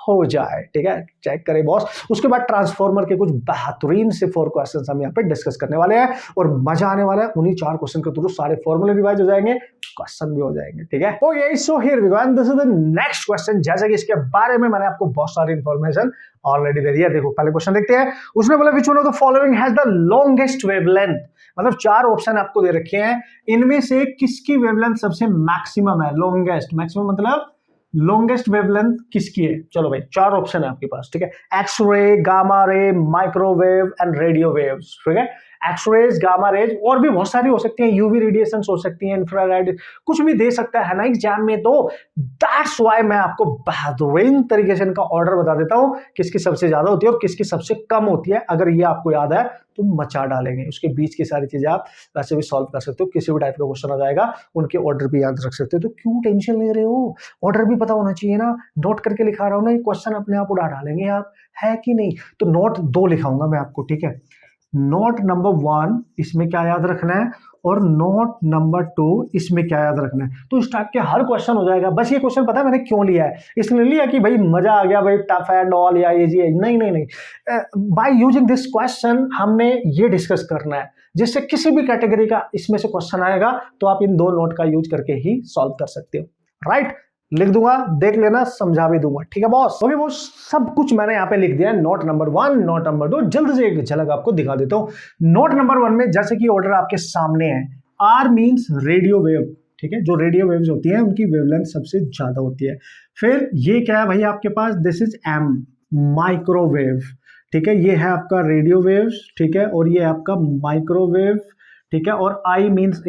हो जाए, ठीक है, चेक करें बॉस। उसके बाद ट्रांसफॉर्मर के कुछ बेहतरीन से 4 क्वेश्चंस हम यहाँ पे डिस्कस करने वाले हैं, और मजा आने वाला है, उन्हीं 4 क्वेश्चन के थ्रू सारे फॉर्मूले रिवाइज हो जाएंगे, क्वेश्चन भी हो जाएंगे, ठीक है। Okay, so here we go, and this is the next question. जैसे कि इसके बारे में मैंने आपको बहुत सारी इंफॉर्मेशन ऑलरेडी दे दी है। देखो पहले क्वेश्चन देखते हैं, उसने बोला which one of the following has the longest wavelength, मतलब 4 ऑप्शन आपको दे रखे हैं, इनमें से किसकी वेवलेंथ सबसे मैक्सिमम है, लॉन्गेस्ट, मैक्सिमम मतलब लॉन्गेस्ट वेवलेंथ किसकी है। चलो भाई 4 ऑप्शन है आपके पास, ठीक है, X ray, gamma ray, microwave and radio waves, ठीक है। एक्स रेज, गामा रेज, और भी बहुत सारी हो सकती हैं, यूवी रेडिएशंस हो सकती हैं, इंफ्रारेड, कुछ भी दे सकता है ना एग्जाम में, तो दैट्स व्हाई मैं आपको बेहतरीन तरीके से इनका ऑर्डर बता देता हूं, किसकी सबसे ज्यादा होती है और किसकी सबसे कम होती है। अगर ये आपको याद है तो मचा डालेंगे, उसके बीच की सारी चीजें आप वैसे भी सॉल्व कर सकते हो, किसी भी टाइप का क्वेश्चन आ जाएगा उनके ऑर्डर भी याद रख सकते हो। तो क्यों टेंशन ले रहे हो, ऑर्डर भी पता होना चाहिए ना, नोट करके लिखा रहा हूं ना, ये क्वेश्चन अपने आप उड़ा डालेंगे आप, है कि नहीं। तो नोट 2 लिखाऊंगा मैं आपको, ठीक है। नोट नंबर 1 इसमें क्या याद रखना है, और नोट नंबर 2 इसमें क्या याद रखना है। तो इस टाइप के हर क्वेश्चन हो जाएगा। बस ये क्वेश्चन पता है मैंने क्यों लिया है, इसलिए लिया कि भाई मजा आ गया, भाई टफ एंड ऑल या इजी है, नहीं नहीं नहीं, बाय यूजिंग दिस क्वेश्चन हमने ये डिस्कस करना है, जिससे किसी भी कैटेगरी का इसमें से क्वेश्चन आएगा तो आप इन 2 नोट का यूज करके ही सॉल्व कर सकते हो, राइट। लिख दूंगा, देख लेना, समझा भी दूंगा, ठीक है बॉस। ओके बॉस, सब कुछ मैंने यहाँ पे लिख दिया है, नोट नंबर 1, नोट नंबर 2, जल्द से एक झलक आपको दिखा देता हूँ। नोट नंबर 1 में जैसे कि ऑर्डर आपके सामने है, आर मींस रेडियो वेव, ठीक है, जो रेडियो वेव्स होती हैं उनकी वेवलेंथ सबसे ज्यादा होती है। फिर ये क्या है भाई आपके पास, दिस इज एम, माइक्रोवेव, ठीक है, ये है आपका रेडियो वेव्स, ठीक है, और ये है आपका माइक्रोवेव, ठीक है, और आई मींस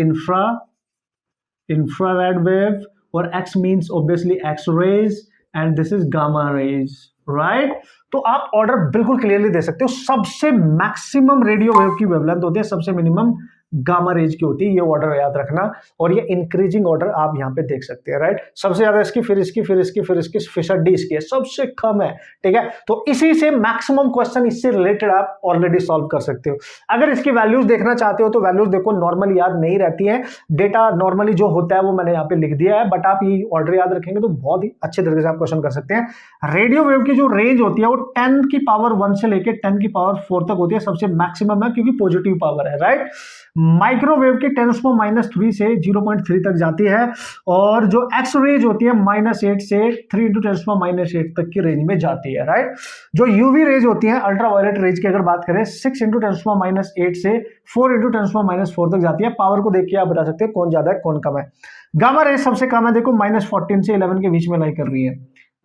इंफ्रारेड वेव, और x means obviously x rays and this is gamma rays, right। तो आप ऑर्डर बिल्कुल क्लियरली दे सकते हो, सबसे मैक्सिमम रेडियो वेव की वेवलेंथ होती है, सबसे मिनिमम गामा रेज की होती है, ये ऑर्डर याद रखना, और ये इंक्रीजिंग ऑर्डर आप यहाँ पे देख सकते हैं, राइट। सबसे ज्यादा इसकी, फिर इसकी, फिर इसकी, फिर इसकी, फिशर डी इसकी है, सबसे कम है, ठीक है। तो इसी से मैक्सिमम क्वेश्चन इससे रिलेटेड आप ऑलरेडी सॉल्व कर सकते हो। अगर इसकी वैल्यूज देखना चाहते हो तो वैल्यूज देखो, नॉर्मली याद नहीं रहती है, डेटा नॉर्मली जो होता है वो मैंने यहाँ पे लिख दिया है, बट आप ये ऑर्डर याद रखेंगे तो बहुत ही अच्छे तरीके से आप क्वेश्चन कर सकते हैं। रेडियो वेव की जो रेंज होती है वो 10 की पावर 1 से लेके 10 की पावर 4 तक होती है, सबसे मैक्सिमम है क्योंकि पॉजिटिव पावर है, राइट। माइक्रोवेव की 10⁻³ से 0.3 तक जाती है, और जो एक्स रेज होती है -8 से 3 × 10⁻8 तक की रेंज में जाती है, राइट। जो यूवी रेज होती है, अल्ट्रावायलेट रेज की अगर बात करें, 6 × 10⁻8 से 4 × 10⁻4 तक जाती है। पावर को देख के आप बता सकते हैं कौन ज्यादा है कौन कम है। गामा रेज सबसे कम है, देखो -14 से 11 के बीच में लाई कर रही है,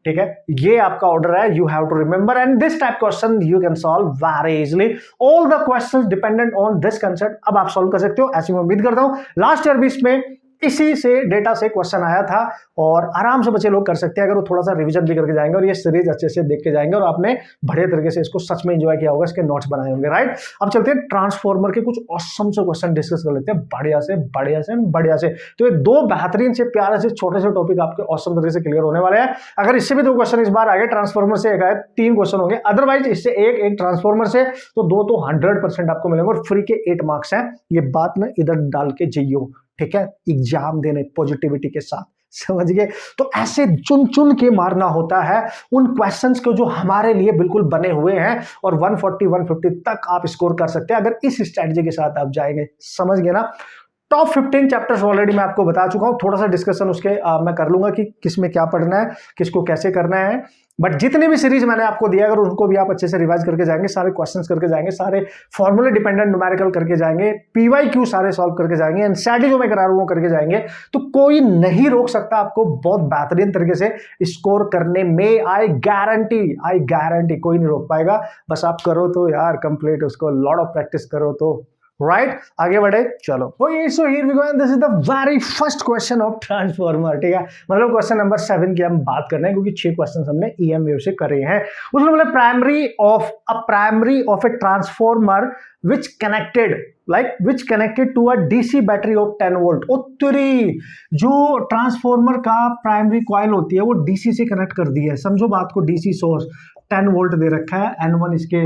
ठीक है। ये आपका ऑर्डर है, you have to remember, and this type question you can solve very easily. All the questions dependent on this concept अब आप सॉल्व कर सकते हो, ऐसी मैं उम्मीद करता हूं। लास्ट ईयर भी इसमें इसी से डेटा से क्वेश्चन आया था, और आराम से बच्चे लोग कर सकते हैं अगर वो थोड़ा सा रिवीजन भी करके जाएंगे और ये सीरीज अच्छे से देख के जाएंगे, और आपने बढ़िया तरीके से इसको सच में एंजॉय किया होगा, इसके नोट्स बनाए होंगे, राइट। अब चलते हैं ट्रांसफॉर्मर के कुछ ऑसम से क्वेश्चन डिस्कस कर लेते हैं, बढ़िया से बढ़िया से बढ़िया से। तो ये दो बेहतरीन से प्यारे से छोटे से टॉपिक आपके ऑसम तरीके से क्लियर होने वाले हैं। अगर इससे भी 2 क्वेश्चन इस बार आ गए, ट्रांसफॉर्मर से एक आए, 3 क्वेश्चन होंगे, अदरवाइज इससे एक ट्रांसफॉर्मर से, तो 2 तो 100% आपको मिलेंगे, और फ्री के 8 मार्क्स हैं। ये बात में इधर डाल के जाइयो, ठीक है, एग्जाम देने पॉजिटिविटी के साथ, समझ गए। तो ऐसे चुन चुन के मारना होता है उन क्वेश्चंस को जो हमारे लिए बिल्कुल बने हुए हैं, और 140 150 तक आप स्कोर कर सकते हैं अगर इस स्ट्रैटेजी के साथ आप जाएंगे, समझ गए ना। टॉप 15 चैप्टर्स ऑलरेडी मैं आपको बता चुका हूं, थोड़ा सा डिस्कशन उसके मैं कर लूंगा कि किसमें क्या पढ़ना है, किसको कैसे करना है, बट जितने भी सीरीज मैंने आपको दिया अगर उनको भी आप अच्छे से रिवाइज करके जाएंगे, सारे क्वेश्चंस करके जाएंगे, सारे फॉर्मूले डिपेंडेंट न्यूमेरिकल करके जाएंगे, पीवाईक्यू सारे सॉल्व करके जाएंगे, एनसीईआरटी जो मैं करा रहा हूं वो करके जाएंगे, तो कोई नहीं रोक सकता आपको बहुत बेहतरीन तरीके से स्कोर करने में। आई गारंटी कोई नहीं रोक पाएगा, बस आप करो तो यार कंप्लीट उसको, लॉट ऑफ प्रैक्टिस करो तो, राइट। आगे बढ़े, चलो। So here we go, and this is the very first question of transformer, ठीक है। मतलब क्वेश्चन नंबर 7 की हम बात कर रहे हैं, क्योंकि 6 क्वेश्चन हमने ईएम वेव से करे हैं। उसमें बोले primary of A transformer which connected to a DC battery of 10 volt. उत्तरी जो ट्रांसफॉर्मर का प्राइमरी कॉइल होती है वो डीसी से कनेक्ट कर दी है, समझो बात को। डीसी सोर्स 10 वोल्ट दे रखा है, N1 इसके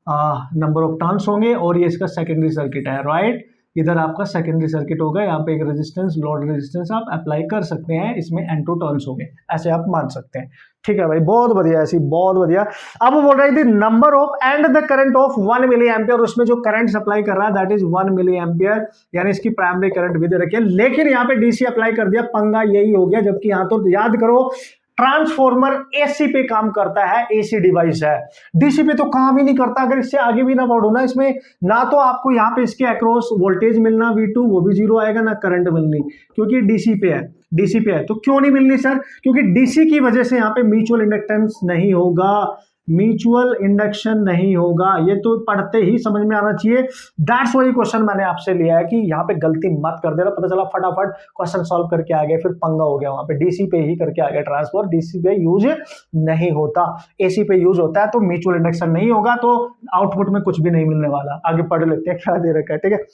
नंबर ऑफ टर्न्स होंगे, और ये इसका सेकेंडरी सर्किट है, राइट। इधर आपका सेकेंडरी सर्किट होगा, यहाँ पे एक रेजिस्टेंस, लोड रेजिस्टेंस आप अप्लाई कर सकते हैं, इसमें N2 टर्न्स होंगे, ऐसे आप मान सकते हैं, ठीक है भाई, बहुत बढ़िया, ऐसी बहुत बढ़िया। अब वो बोल रही थी number of and the current of 1 milli ampere, उसमें जो करंट सप्लाई कर रहा है दैट इज 1 मिली एम्पियर, यानी इसकी प्राइमरी करंट भी दे रखी है, लेकिन यहाँ पे डीसी अप्लाई कर दिया, पंगा यही हो गया। जबकि यहाँ तो याद करो ट्रांसफॉर्मर एसी पे काम करता है, एसी डिवाइस है, डीसी पे तो काम ही नहीं करता। अगर इससे आगे भी ना बढ़ो ना, इसमें ना तो आपको यहाँ पे इसके अक्रॉस वोल्टेज मिलना V2, वो भी 0 आएगा, ना करंट मिलनी, क्योंकि डीसी पे है। तो क्यों नहीं मिलनी सर? क्योंकि डीसी की वजह से यहाँ पे म्यूचुअल इंडक्टेंस नहीं होगा, म्यूचुअल इंडक्शन नहीं होगा, ये तो पढ़ते ही समझ में आना चाहिए। दैट्स वही क्वेश्चन मैंने आपसे लिया है कि यहाँ पे गलती मत कर देना। पता चला फटाफट क्वेश्चन सॉल्व करके आ गए, फिर पंगा हो गया, वहां पे डीसी पे ही करके आ गया। ट्रांसफर डीसी पे यूज नहीं होता, एसी पे यूज होता है, तो म्यूचुअल इंडक्शन नहीं होगा, तो आउटपुट में कुछ भी नहीं मिलने वाला। आगे पढ़ लेते हैं क्या दे रखा है, ठीक है।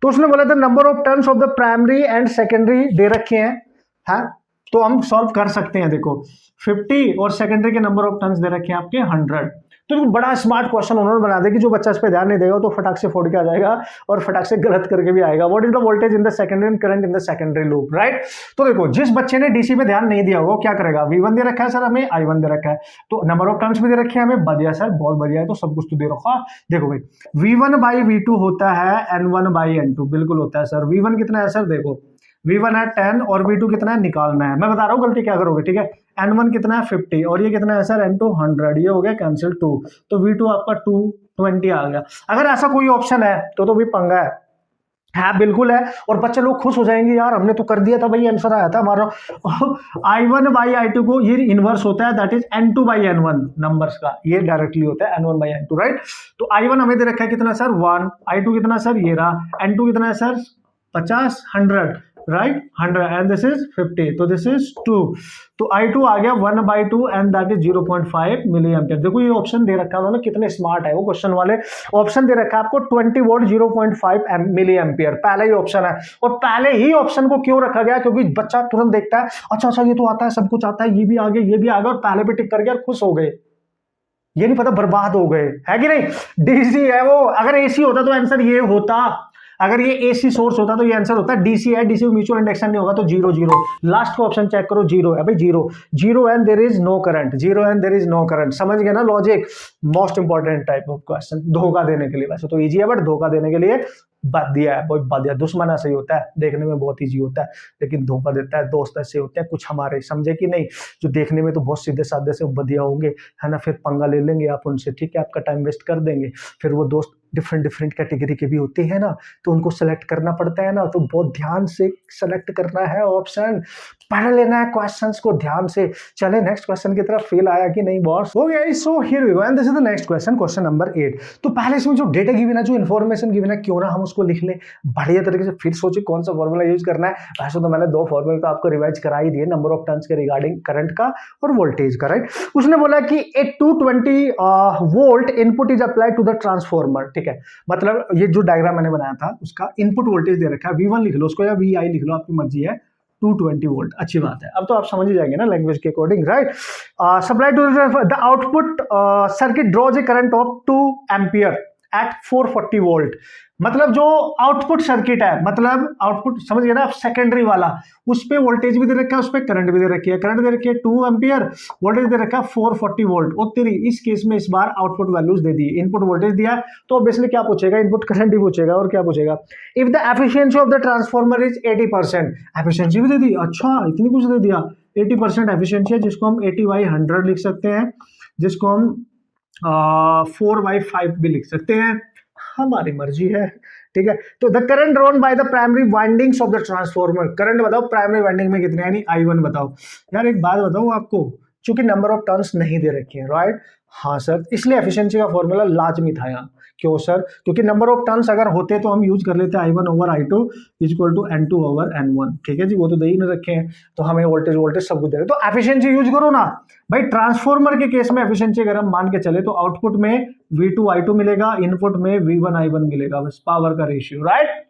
तो उसने बोला था number of turns of the primary and secondary दे रखे हैं, हाँ, तो हम सॉल्व कर सकते हैं। देखो 50 और सेकेंडरी के नंबर ऑफ टर्न्स दे रखे हैं आपके 100। तो बड़ा स्मार्ट क्वेश्चन उन्होंने बना दिया कि जो बच्चा इस पे ध्यान नहीं देगा तो फटाक से फोड़ के आ जाएगा और फटाक से गलत करके भी आएगा। What is the voltage in the secondary and current in the secondary loop, right. तो देखो जिस बच्चे ने डीसी पे ध्यान नहीं दिया होगा क्या करेगा, V1 दे रखा है सर हमें, I1 दे रखा है, तो नंबर ऑफ टर्न्स भी दे रखे हैं हमें, बढ़िया सर, बहुत बढ़िया है, तो सब कुछ तो दे रखा। देखो भाई V1/V2 होता है N1/N2, बिल्कुल होता है सर। V1 कितना है सर, देखो V1 है 10 और V2 कितना है निकालना है, मैं बता रहा हूँ गलती क्या करोगे, ठीक है। N1 कितना है 50 और ये कितना है सर N2 100, ये हो गया कैंसिल 2, तो V2 आपका 220 आ गया। अगर ऐसा कोई ऑप्शन है तो भी पंगा है, बिल्कुल है, और बच्चे लोग खुश हो जाएंगे, यार हमने तो कर दिया था भाई, आंसर आया था हमारा। I1/I2 को ये इनवर्स होता है, दैट इज N2/N1 नंबर्स का, ये डायरेक्टली होता है N1/N2, राइट। तो I1 हमें दे रखा है कितना सर 1, I2 कितना सर ये रहा, N2 कितना है sir 50 100, right 100 and this is 50, तो दिस इज 2, तो I2 आ गया 1/2 and that is 0.5 milli ampere. देखो ये ऑप्शन दे रखा है उन्होंने, कितने स्मार्ट है वो क्वेश्चन वाले। ऑप्शन दे रखा है आपको 20 वोल्ट 0.5 मिली एम्पियर, पहला ही ऑप्शन है। और पहले ही ऑप्शन को क्यों रखा गया, क्योंकि बच्चा तुरंत देखता है अच्छा अच्छा ये तो आता है, सब कुछ आता है, ये भी आ गया ये भी आ गया, और पहले पे टिक कर गया और खुश हो गए, ये नहीं पता बर्बाद हो गए, है कि नहीं। डीसी है वो, अगर एसी होता तो आंसर ये होता, अगर ये एसी सोर्स होता तो ये आंसर होता। डीसी है, डीसी म्यूचुअल इंडक्शन नहीं होगा तो 0 0। लास्ट को ऑप्शन चेक करो, 0 है भाई, 0 0 and there is no current, 0 and there is no current. समझ गए ना logic. Most important type of question, धोखा देने के लिए, वैसे तो इजी है बट धोखा देने के लिए बदिया है, बहुत बदिया। दुश्मन ऐसे ही होता है, देखने में बहुत इजी होता है लेकिन धोखा देता है। दोस्त ऐसे होते हैं कुछ हमारे, समझे कि नहीं, जो देखने में तो बहुत सीधे साधे से बदिया होंगे, है ना, फिर पंगा ले लेंगे आप उनसे, ठीक है, आपका टाइम वेस्ट कर देंगे। फिर वो दोस्त डिफरेंट कैटेगरी के भी होते हैं ना, तो उनको सेलेक्ट करना पड़ता है ना, तो बहुत ध्यान से सेलेक्ट करना है ऑप्शन, पढ़ लेना है क्वेश्चंस को ध्यान से। चले नेक्स्ट क्वेश्चन की तरफ। फील आया कि नहीं बॉस? हो गया। So here we go and this is the next question, question number 8। तो पहले इसमें जो डेटा गिवन है, जो इन्फॉर्मेशन गिवन है, क्यों ना हम उसको लिख लें बढ़िया तरीके से, फिर सोचे कौन सा फॉर्मूला यूज करना है। वैसे तो मैंने 2 फॉर्मूला तो आपको रिवाइज करा ही दिए, नंबर ऑफ टर्न्स के रिगार्डिंग करंट का और वोल्टेज का, राइट। उसने बोला कि a 220 volt input is applied to the transformer, ठीक है। मतलब ये जो डायग्राम मैंने बनाया था उसका इनपुट वोल्टेज दे रखा है, V1 लिख लो उसको या VI लिख लो, आपकी मर्जी है। 220 वोल्ट, अच्छी बात है, अब तो आप समझ ही जाएंगे ना लैंग्वेज के according, right. Supply to the output circuit draws a current of 2 ampere at 440 volt. मतलब जो आउटपुट सर्किट है, मतलब आउटपुट समझ गए ना आप, सेकेंडरी वाला, उस पे वोल्टेज भी दे रखा है, उस पे करंट भी दे रखी है। करंट दे रखी है 2 एम्पियर, वोल्टेज दे रखा है 440 वोल्ट। और तेरी इस केस में इस बार आउटपुट वैल्यूज दे दी, इनपुट वोल्टेज दिया, तो ऑब्वियसली क्या पूछेगा, इनपुट करंट ही पूछेगा, और क्या पूछेगा, if the efficiency of the transformer is 80%। Efficiency भी दे दी, अच्छा इतनी कुछ दे दिया, 80% एफिशिएंसी है, जिसको हम 80/100 लिख सकते हैं, जिसको हम 4/5 भी लिख सकते हैं, हमारी मर्जी है, ठीक है। तो the current drawn by the primary windings of the transformer, current बताओ प्राइमरी वाइंडिंग में कितने, यानी I1 बताओ। यार एक बात बताऊं आपको, चूंकि नंबर ऑफ टर्न्स नहीं दे रखे हैं, राइट, हाँ सर, इसलिए एफिशिएंसी का फॉर्मूला लाजमी था यहाँ। क्यों सर? क्योंकि नंबर ऑफ टर्न्स अगर होते तो हम यूज कर लेते I1/I2 इक्वल टू N2/N1, ठीक है जी, वो तो दे ही नहीं रखे हैं, तो हमें वोल्टेज सब कुछ दे रहे, तो एफिशिएंसी यूज करो ना भाई। ट्रांसफॉर्मर के केस में एफिशिएंसी अगर हम मान के चले तो आउटपुट में V2I2 मिलेगा, इनपुट में V1I1 मिलेगा, बस पावर का ratio, right.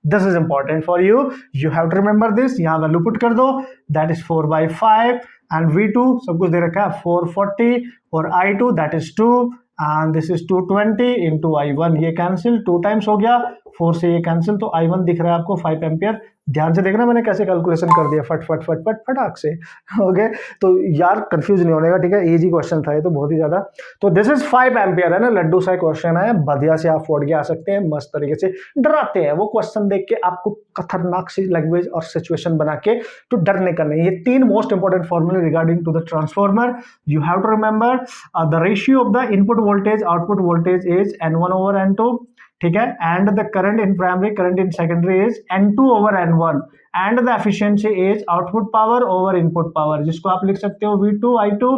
This is important for you, you have to remember this. यहाँ वैल्यू पुट कर दो, दैट इज 4/5 एंड V2 सब कुछ दे रखा है 440 और I2 that is 2 and this is 220 into I1, ये कैंसिल 2 टाइम्स हो गया, 4 से ये कैंसिल, तो I1 दिख रहा है आपको 5 एम्पियर। ध्यान से देखना मैंने कैसे कैलकुलेशन कर दिया, फट फट फट फट फटाक से, ओके। तो यार कंफ्यूज नहीं होने का, ठीक है, इजी क्वेश्चन था ये तो बहुत ही ज्यादा। तो दिस इज 5 एम्पियर है ना, लड्डू सा क्वेश्चन है, बढ़िया से आप फोड़ के आ सकते हैं, मस्त तरीके से। डराते हैं वो क्वेश्चन देख के आपको, खतरनाक सी लैंग्वेज और सिचुएशन बना के, तो डरने का नहीं। ये 3 मोस्ट इंपॉर्टेंट फॉर्मूले regarding to the transformer, you have to remember the ratio of the input voltage output voltage is N1/N2, ठीक है, and the current in primary current in secondary is N2/N1 and the efficiency is output power over input power, जिसको आप लिख सकते हो V2I2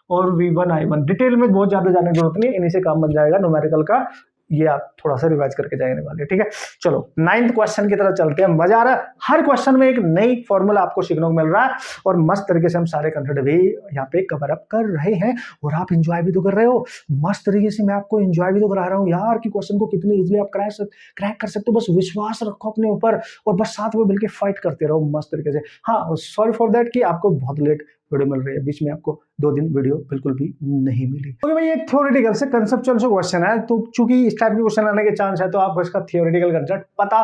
और V1I1। Detail में बहुत ज्यादा जाने की जरूरत नहीं, इन्हीं से काम बन जाएगा न्यूमेरिकल का, ये आप थोड़ा सा रिवाइज करके जाने वाले, ठीक है। चलो 9th क्वेश्चन की तरफ चलते हैं, मजा आ रहा है, हर क्वेश्चन में एक नई फॉर्मूला आपको सीखने को मिल रहा है, और मस्त तरीके से हम सारे कंसेप्ट भी यहाँ पे कवर अप कर रहे हैं, और आप एंजॉय भी तो कर रहे हो, मस्त तरीके से मैं आपको एंजॉय भी तो करा रहा हूँ यार, कि क्वेश्चन को कितनी इजीली आप क्रैक कर सकते हो, बस विश्वास रखो अपने ऊपर, और बस साथ में मिलकर फाइट करते रहो मस्त तरीके से। हाँ, सॉरी फॉर दैट कि आपको बहुत लेट वीडियो मिल रही है, बीच में आपको 2 दिन वीडियो बिल्कुल भी नहीं मिली। तो भाई ये थ्योरेटिकल से कंसेप्चुअल से क्वेश्चन है, तो चूंकि इस टाइप के क्वेश्चन आने के चांस है, तो आपको इसका थ्योरेटिकल कंसेप्ट पता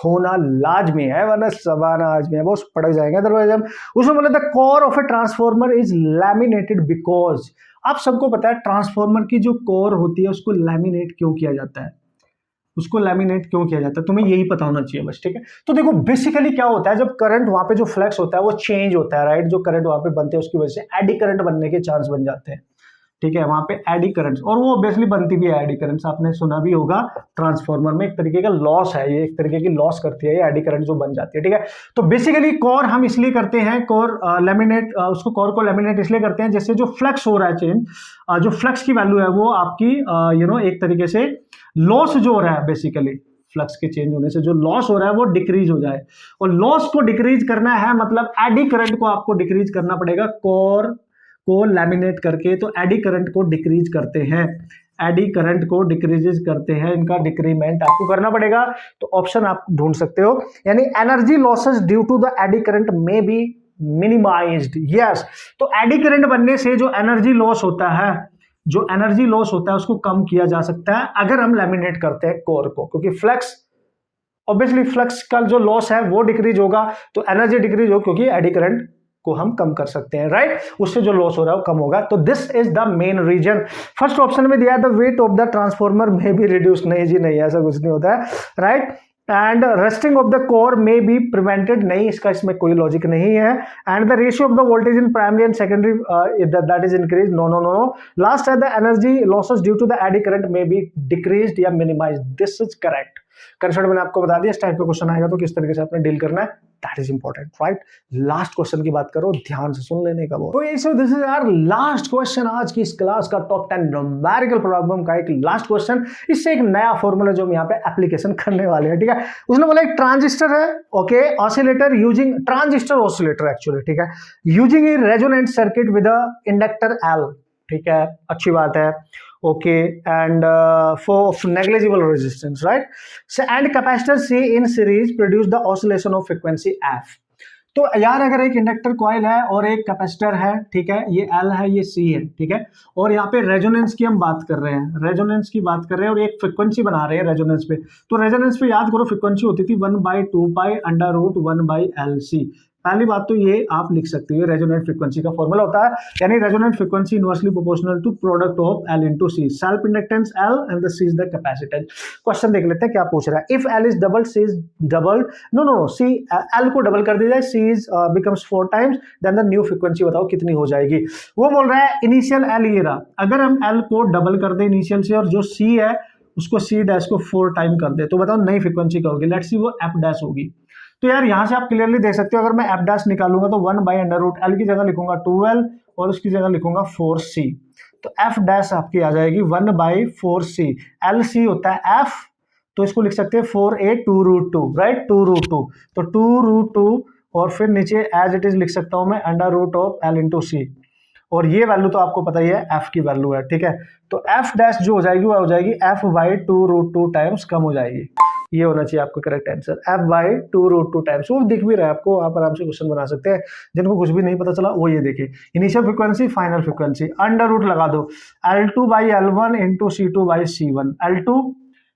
होना लाजमी है, वरना सवाना आजमी है, वो पढ़ जाएंगे अदरवाइज हम। उसमें बोले the core of A transformer is laminated because, आप सबको पता है ट्रांसफॉर्मर की जो कोर होती है उसको लैमिनेट क्यों किया जाता है, उसको लैमिनेट क्यों किया जाता है, तुम्हें यही पता होना चाहिए बस, ठीक है। तो देखो बेसिकली क्या होता है, जब करंट वहां पे जो फ्लक्स होता है वो चेंज होता है, राइट, जो करंट वहां पे बनते हैं उसकी वजह से एडी करंट बनने के चांस बन जाते हैं, ठीक है, वहां पे एडी करंट्स, और वो ऑब्वियसली बनती भी है एडी करंट्स, आपने सुना भी होगा, ट्रांसफॉर्मर में एक तरीके का लॉस है, ये एक तरीके की लॉस करती है ये एडी करंट जो बन जाती है, ठीक है। तो बेसिकली कोर हम इसलिए करते हैं, कोर लैमिनेट, उसको कोर को लैमिनेट इसलिए करते हैं जिससे जो फ्लक्स हो रहा है चेंज, जो फ्लक्स की वैल्यू है वो आपकी एक तरीके से लॉस जो हो रहा है बेसिकली फ्लक्स के चेंज होने से जो लॉस हो रहा है वो डिक्रीज हो जाए। और लॉस को डिक्रीज करना है मतलब एडी करंट को आपको डिक्रीज करना पड़ेगा कोर को लैमिनेट करके। तो एडी करंट को डिक्रीज करते हैं, एडी करंट को डिक्रीजेस करते हैं, इनका डिक्रीमेंट आपको करना पड़ेगा। तो ऑप्शन आप ढूंढ सकते हो, यानी energy losses due to the eddy current may be minimised. Yes, तो एडी करंट बनने से जो एनर्जी लॉस होता है, जो एनर्जी लॉस होता है उसको कम किया जा सकता है अगर हम लैमिनेट करते हैं कोर को, क्योंकि फ्लक्स ऑब्वियसली फ्लक्स का जो लॉस है वो डिक्रीज होगा तो एनर्जी डिक्रीज हो, क्योंकि एडी करंट को हम कम कर सकते हैं, राइट। उससे जो लॉस हो रहा है वो कम होगा। तो this is the main reason. First option में दिया है the weight of the transformer में भी रिड्यूस, नहीं जी नहीं, ऐसा कुछ नहीं होता है, right. And rusting of the core में बी प्रिवेंटेड, नहीं, इसका इसमें कोई लॉजिक नहीं है। And the ratio of the voltage in primary and secondary that is increase, no no no no. Last है the energy losses due to the eddy current में be decreased या minimized, this is correct. Concept मैंने आपको बता दिया, इस type का question आएगा तो किस तरीके से आपने डील करना है, that is important, right. Last question की बात करो, ध्यान से सुन लेने का वो। तो ये this is our last question आज की इस क्लास का, टॉप 10 न्यूमेरिकल प्रॉब्लम का एक लास्ट क्वेश्चन। इससे एक नया फॉर्मूला जो हम यहाँ पे एप्लीकेशन करने वाले हैं, ठीक है। उसने बोला एक ट्रांजिस्टर है, okay, oscillator using transistor oscillator actually, ठीक है, using A resonant circuit with a inductor L, ठीक है, अच्छी बात है, okay, and for negligible resistance, right? So and capacitor C in series produce the oscillation of frequency F. तो यार अगर एक इंडक्टर कॉइल है और एक कैपेसिटर है, ठीक है, ये L है ये C है, ठीक है, और यहाँ पे रेजोनेंस की हम बात कर रहे हैं, रेजोनेंस की बात कर रहे हैं और एक फ्रिक्वेंसी बना रहे हैं रेजोनेंस पे। तो रेजोनेंस पे याद करो फ्रिक्वेंसी होती थी 1/2π√1/LC। पहली बात तो ये आप लिख सकते हो, रेजोनेंट फ्रीक्वेंसी का फॉर्मूला होता है, यानी resonant frequency inversely proportional to product of L into C, self inductance L and the C is the capacitance. Question देख लेते हैं क्या पूछ रहा है। If L is double, C is double, no no C, L को double कर दिया जाए, C is becomes 4 times, then the new frequency बताओ कितनी हो जाएगी। वो बोल रहा है इनिशियल L ये रहा, अगर हम L को डबल कर दे इनिशियल से और जो C है उसको C डैश को 4 टाइम कर दे, तो बताओ नई फ्रीक्वेंसी क्या होगी। लेट्स सी वो F डैश होगी। तो यार यहां से आप क्लियरली देख सकते हो, अगर मैं F डैश निकालूंगा तो 1/√L की जगह लिखूंगा 12 और उसकी जगह लिखूंगा 4C। तो F डैश आपकी आ जाएगी 1/4C। LC होता है F, तो इसको लिख सकते हैं 4a2√2, राइट, 2√2। तो 2√2 और फिर नीचे एज इट इज लिख सकता हूं मैं √L into C। और ये वैल्यू तो आपको पता ही है, F की वैल्यू है, ठीक है। तो F डैश जो हो जाएगी वो हो जाएगी F/2√2 टाइम्स कम हो जाएगी। ये होना चाहिए आपका करेक्ट आंसर, F/2√2 टाइम्स। वो दिख भी रहा है आपको, आप आराम से क्वेश्चन बना सकते हैं। जिनको कुछ भी नहीं पता चला वो ये देखिए, initial frequency final frequency, under root लगा दो, L2/L1 into C2/C1। L2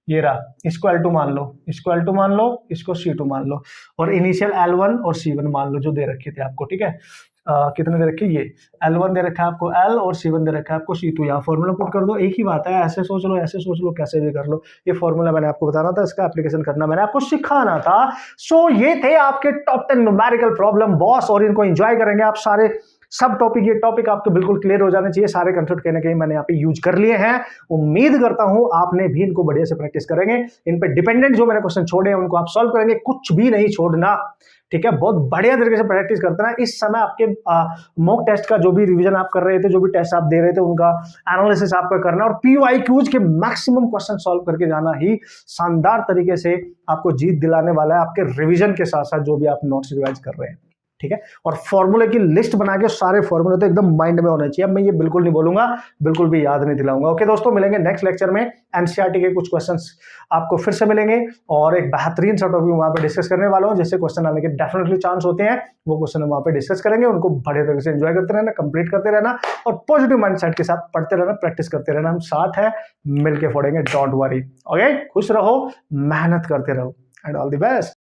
ये रहा, इसको L2 मान लो, इसको L2 मान लो, इसको C2 मान लो, और इनिशियल L1 और C1 मान लो जो दे रखे थे आपको, ठीक है। कितने दे रखे, ये L1 दे रखा है आपको L और C1 दे रखा है आपको C2। यहाँ फॉर्मूला पुट कर दो, एक ही बात है, ऐसे सोच लो, ऐसे सोच लो, कैसे भी कर लो। ये फॉर्मूला मैंने आपको बताना था, इसका एप्लीकेशन करना मैंने आपको सिखाना था। सो ये थे आपके टॉप 10 न्यूमेरिकल प्रॉब्लम बॉस, और इनको एंजॉय करेंगे आप सारे। सब टॉपिक, ये टॉपिक आपको बिल्कुल क्लियर हो जाने चाहिए, सारे कंसेप्ट कहीं ना कहीं मैंने यहाँ पे यूज कर लिए हैं। उम्मीद करता हूं आपने भी इनको बढ़िया से प्रैक्टिस करेंगे। इन पे डिपेंडेंट जो मैंने क्वेश्चन छोड़े हैं उनको आप सॉल्व करेंगे, कुछ भी नहीं छोड़ना, ठीक है। बहुत बढ़िया तरीके से प्रैक्टिस करते हैं। इस समय आपके मॉक टेस्ट का जो भी रिवीजन आप कर रहे थे, जो भी टेस्ट आप दे रहे थे, उनका एनालिसिस आपको करना और PYQs के मैक्सिमम क्वेश्चन सॉल्व करके जाना ही शानदार तरीके से आपको जीत दिलाने वाला है, आपके रिवीजन के साथ साथ जो भी आप नोट्स रिवाइज कर रहे हैं, ठीक है। और फॉर्मूले की लिस्ट बना के सारे फॉर्मूले तो एकदम माइंड में होने चाहिए। अब मैं ये बिल्कुल नहीं बोलूंगा, बिल्कुल भी याद नहीं दिलाऊंगा। ओके दोस्तों, मिलेंगे नेक्स्ट लेक्चर में। एनसीईआरटी के कुछ क्वेश्चंस आपको फिर से मिलेंगे और एक बेहतरीन सा टॉपिक वहां पे डिस्कस करने वाला हूं, जिससे क्वेश्चन आने के डेफिनेटली चांस होते हैं। वो क्वेश्चन हम वहां पे डिस्कस करेंगे, उनको बढ़िया तरीके से एंजॉय करते रहना, कंप्लीट करते रहना और पॉजिटिव माइंडसेट के साथ पढ़ते रहना, प्रैक्टिस करते रहना। हम साथ है, मिलके फोड़ेंगे, डोंट वरी। ओके, खुश रहो, मेहनत करते रहो एंड ऑल द बेस्ट।